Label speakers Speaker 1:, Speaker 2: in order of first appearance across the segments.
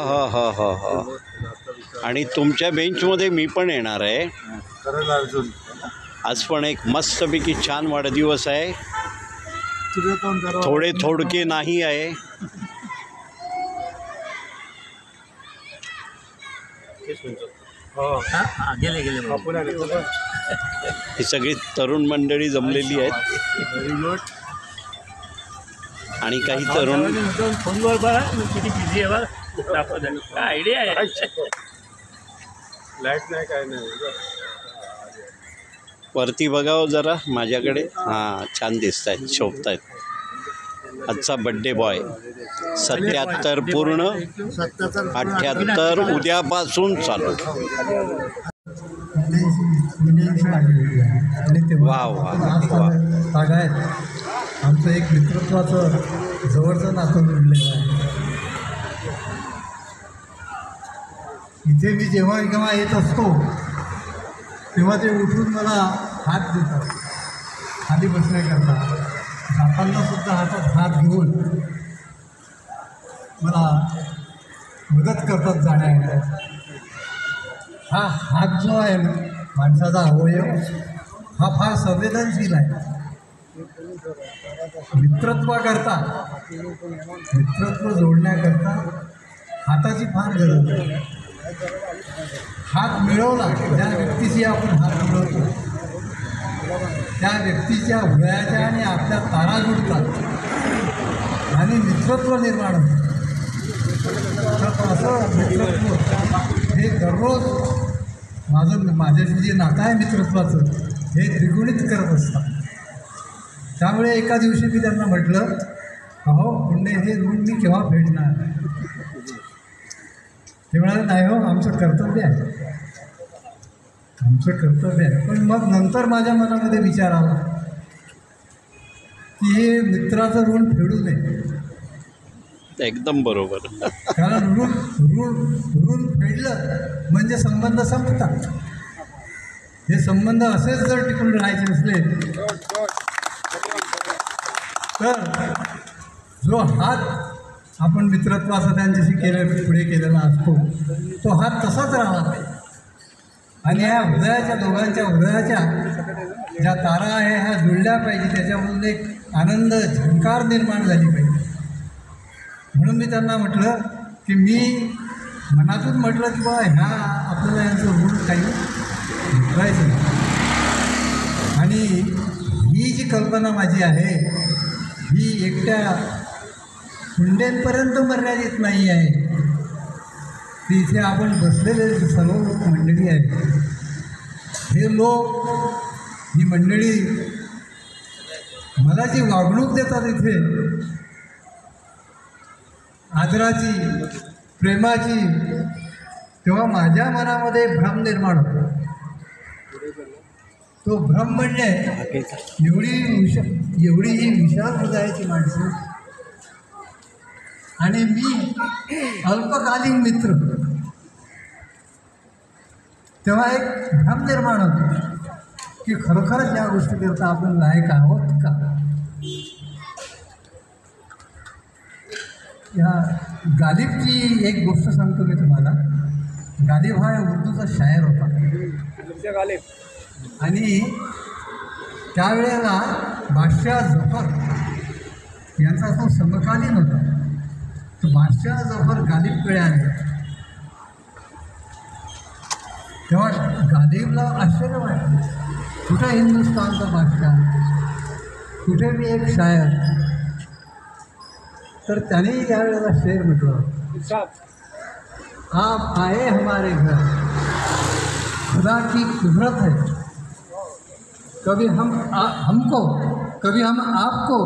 Speaker 1: हा हा हा हा. आणि तुमच्या बेंचमध्ये मी पण येणार आहे. आज पण एक मस्तपैकी छान वाढदिवस आहे. थोडे थोडके नाही आहे. ही सगळी तरुण मंडळी जमलेली आहेत आणि काही तरुण
Speaker 2: किती बिझी आहे बघा. आयडिया आहे. लाईट नाही काय नाही.
Speaker 1: वरती बघावं जरा माझ्याकडे. हां, छान दिसत आहेत, शोभत आहेत. आजचा बड्डे बॉय 77 पूर्ण, 78 उद्यापासून चालू. वा वा वा.
Speaker 3: आमचं एक मित्रत्वाचं जवळचं नातं जोडलेलं आहे. इथे मी जेव्हा केव्हा येत असतो तेव्हा ते उठून मला हात देतात खाली बसण्याकरता. जाताना सुद्धा हातात हात घेऊन मला मदत करतात जाण्यायेण्यात. हा हात जो आहे ना माणसाचा अवयव हा फार संवेदनशील आहे. मित्रत्वाकरता, मित्रत्व जोडण्याकरता हाताची फार गरज आहे. हात मिळवला, ज्या व्यक्तीशी आपण हात मिळवतो त्या व्यक्तीच्या हृदयाच्या आणि आपल्या तारा जुडतात आणि मित्रत्व निर्माण होतं. तर असं मित्रत्व हे दररोज माझ्याशी जे नातं आहे मित्रत्वाचं हे द्विगुणित करत असतात. त्यामुळे एका दिवशी मी त्यांना म्हटलं, अहो पुण्य हे ऋण मी केव्हा फेडणार. ते म्हणाले, नाही हो, आमचं कर्तव्य आहे, आमचं कर्तव्य आहे. पण मग नंतर माझ्या मनामध्ये विचार आला की हे मित्राचं ऋण फेडू नये.
Speaker 1: एकदम बरोबर.
Speaker 3: कारण ऋण फेडलं म्हणजे संबंध संपतात. हे संबंध असेच जर टिकून राहायचे असले तर जो हात आपण मित्रत्वाचा त्यांच्याशी पुढे केलेला असतो तो हात तसाच राहिला पाहिजे. आणि ह्या हृदयाच्या दोघांच्या हृदयाच्या ज्या तारा आहे ह्या जुळल्या पाहिजे. त्याच्यामधून एक आनंद झंकार निर्माण झाली पाहिजे. म्हणून मी त्यांना म्हटलं की मी मनातून म्हटलं की बा ह्या आपल्याला यांचं ऋण काही विसरायचं नाही. आणि ही जी कल्पना माझी आहे ही एकट्या हुंड्यांपर्यंत मर्यादित नाही आहे. ती इथे आपण बसलेले सर्व लोक मंडळी आहेत, हे लोक, ही मंडळी मला जी वागणूक देतात इथे आदराची, प्रेमाची, तेव्हा माझ्या मनामध्ये भ्रम निर्माण होतो. तो भ्रम म्हणजे एवढी ही विशाल हृदयाची माणसं आणि मी अल्पकालीन मित्र, तेव्हा एक भ्रम निर्माण होतो की खरोखरच या गोष्टीकरता आपण लायक आहोत का. या गालिबची एक गोष्ट सांगतो मी तुम्हाला. गालिब हा उर्दूचा शायर होता आणि त्यावेळेला बादशाह जफर यांचा तो समकालीन होता. तर बादशाह जफर गालिबकडे आले तेव्हा गालिबला आश्चर्य वाटलं, कुठे हिंदुस्तानचा बादशाह, कुठे मी एक शायर. तर त्याने यावेळेला शेर म्हटलं, आप आए हमारे घर, खुदा की कुदरत है, कभी हम हमको, कभी हम आपको,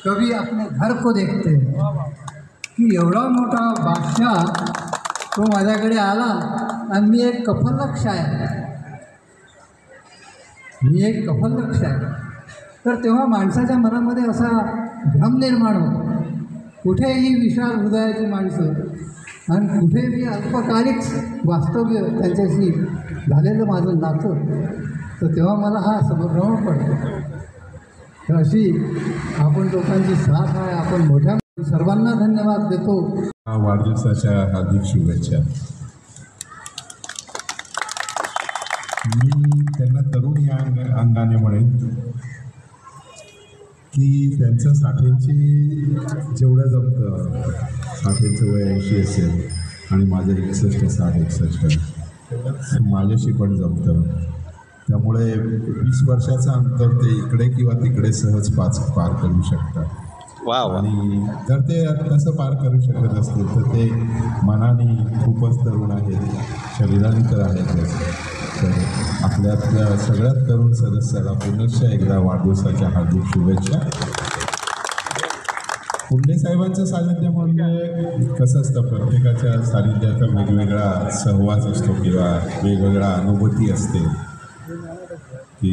Speaker 3: कभी अपने घर को देखते हैं. की एवढा मोठा बादशाह तो माझ्याकडे आला आणि मी एक कफलक्ष आहे, तर तेव्हा माणसाच्या मनामध्ये असा भ्रम निर्माण होतो. कुठेही विशाल हृदयाची माणसं आणि कुठे मी अल्पकालिक वास्तव्य त्यांच्याशी झालेलं माझं नातं, तर तेव्हा मला हा समभ्रम पडतो. तर अशी आपण लोकांची साथ आहे. आपण मोठ्या सर्वांना धन्यवाद देतो.
Speaker 4: वाढदिवसाच्या हार्दिक शुभेच्छा. मी त्यांना तरुण या अंगाने म्हणेन की त्यांचं साठेंची जेवढं जमतं, साठेंचं वय 80 असेल आणि माझं 61 61 तेवढंच माझ्याशी पण जमतं. त्यामुळे 20 वर्षाचं अंतर ते इकडे किंवा तिकडे सहज पार करू शकतात.
Speaker 1: वा.
Speaker 4: आणि जर ते तसं पार करू शकत असतील तर ते मनाने खूपच तरुण आहेत, शरीराने तर आहेतच. तर आपल्यातल्या सगळ्यात तरुण सदस्याला पुनश्च एकदा वाढदिवसाच्या हार्दिक शुभेच्छा. पुंडे साहेबांचं सानिध्य म्हणजे कसं असतं, प्रत्येकाच्या सानिध्याचा वेगवेगळा सहवास असतो किंवा वेगवेगळा अनुभूती असते की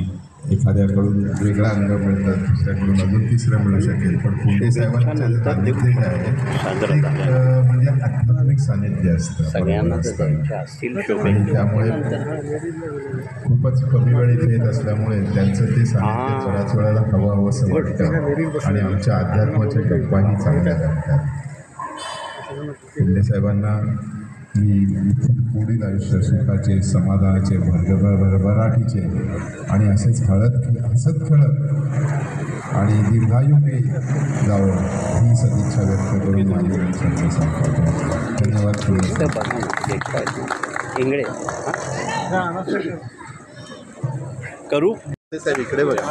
Speaker 4: एखाद्याकडून वेगळा अंग मिळतात, दुसऱ्याकडून अजून तिसरं मिळू शकेल. पण पुंडे साहेबांचं जे सानिध्य जे आहे ते म्हणजे आध्यात्मिक सानिध्य असतं आणि त्यामुळे खूपच कमी वेळेत येत असल्यामुळे त्यांचं ते सानिध्य बऱ्याच वेळेला हवं असं वाटतं आणि आमच्या अध्यात्माच्या गप्पाही चांगल्या लागतात. पुंडे साहेबांना मी पुढील आयुष्य सुखाचे, समाधानाचे, भरभराटीचे आणि असेच हसत खेळत आणि दीर्घायुके जावं ही सदिच्छा व्यक्त करून माझी वेळ संपतो. धन्यवाद.
Speaker 1: इंगळे करू
Speaker 4: साहेब इकडे बघा.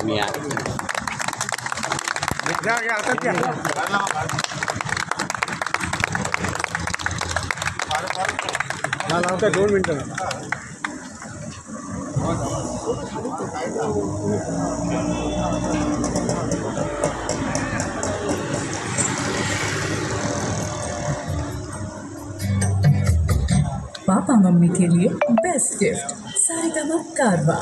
Speaker 1: मी
Speaker 3: लावता 2 मिनिटं.
Speaker 5: पापा मम्मी के लिए बेस्ट गिफ्ट सारेगामा कारवा.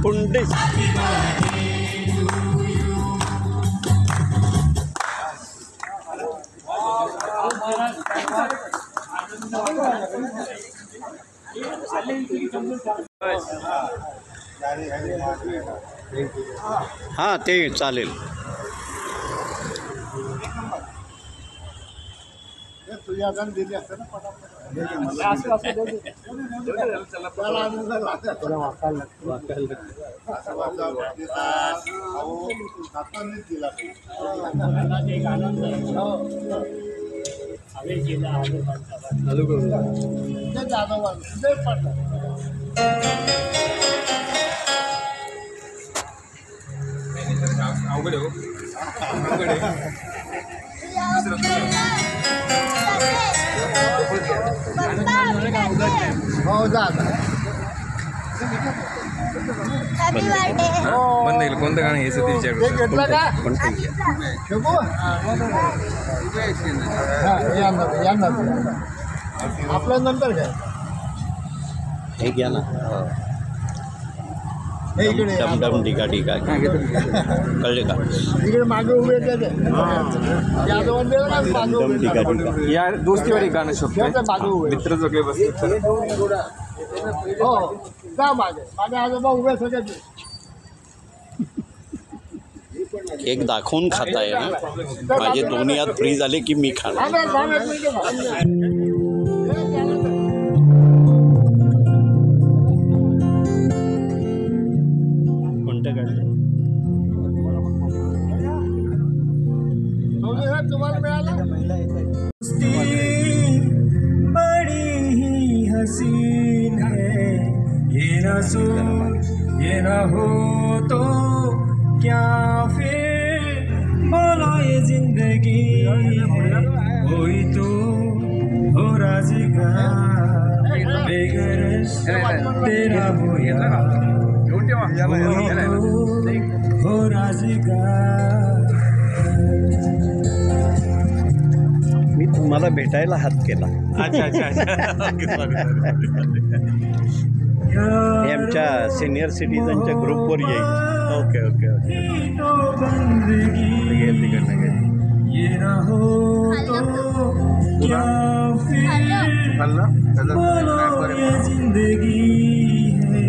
Speaker 1: पुंडे हां ते चालेल.
Speaker 3: दिली असते ना
Speaker 6: बंद येईल कोणतं गाणं हे सतीश
Speaker 3: आपल्या नंतर काय
Speaker 1: हे घ्या ना. डम टिका कळले का?
Speaker 3: इकडे मागे उभे
Speaker 1: डम टिका
Speaker 6: या दोस्तीवाली गाणं शकतो मित्र सगळे बसले.
Speaker 3: हो जा मागे माझे आजोबा उभे सगळे
Speaker 1: केक दाखवून खाताय ना. माझे दोन्ही हात फ्री झाले की मी खाणार. कोणतं काढलं?
Speaker 7: बड़ी ही हसीन है, ये ना सो ये ना हो तो क्या फिर, बोलो ये जिंदगी है, कोई तो हो राज़गार, बेगरज तेरा हो यार, कोई तो हो राज़गार.
Speaker 1: मी तुम्हाला भेटायला हात केला.
Speaker 2: अच्छा अच्छा अच्छा.
Speaker 1: हे आमच्या सिनियर सिटीजनच्या ग्रुपवर येईल. Okay okay okay.
Speaker 7: ये ना हो तो क्या फिर, बोलो ये जिंदगी है,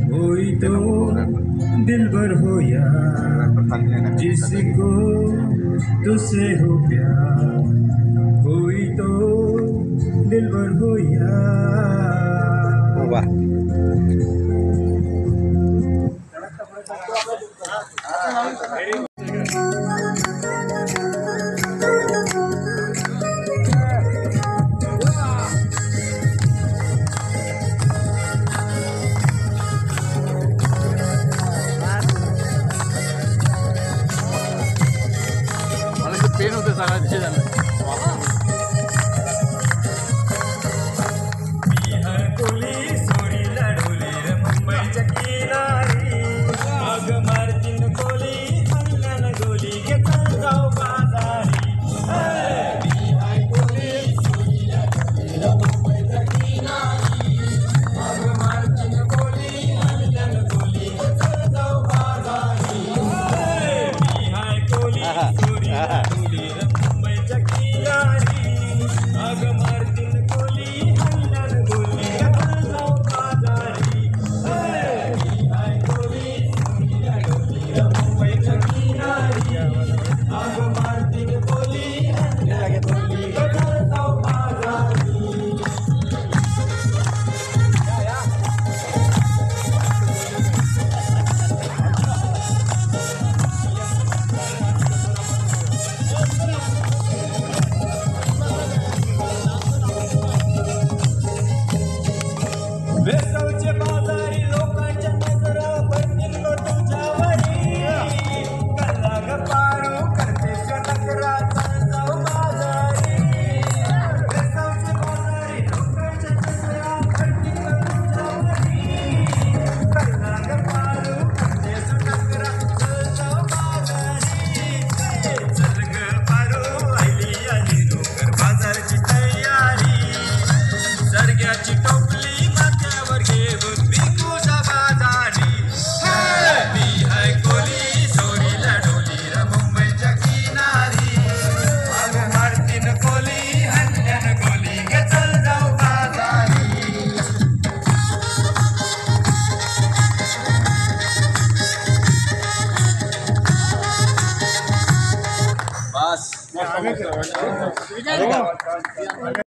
Speaker 7: कोई तो दिलबर हो यार, जिसको तुझसे हो प्यार, कोई तो दिलबर हो यार.
Speaker 1: वाह.
Speaker 6: मला पेन होतं सगळ्यात हे झालं.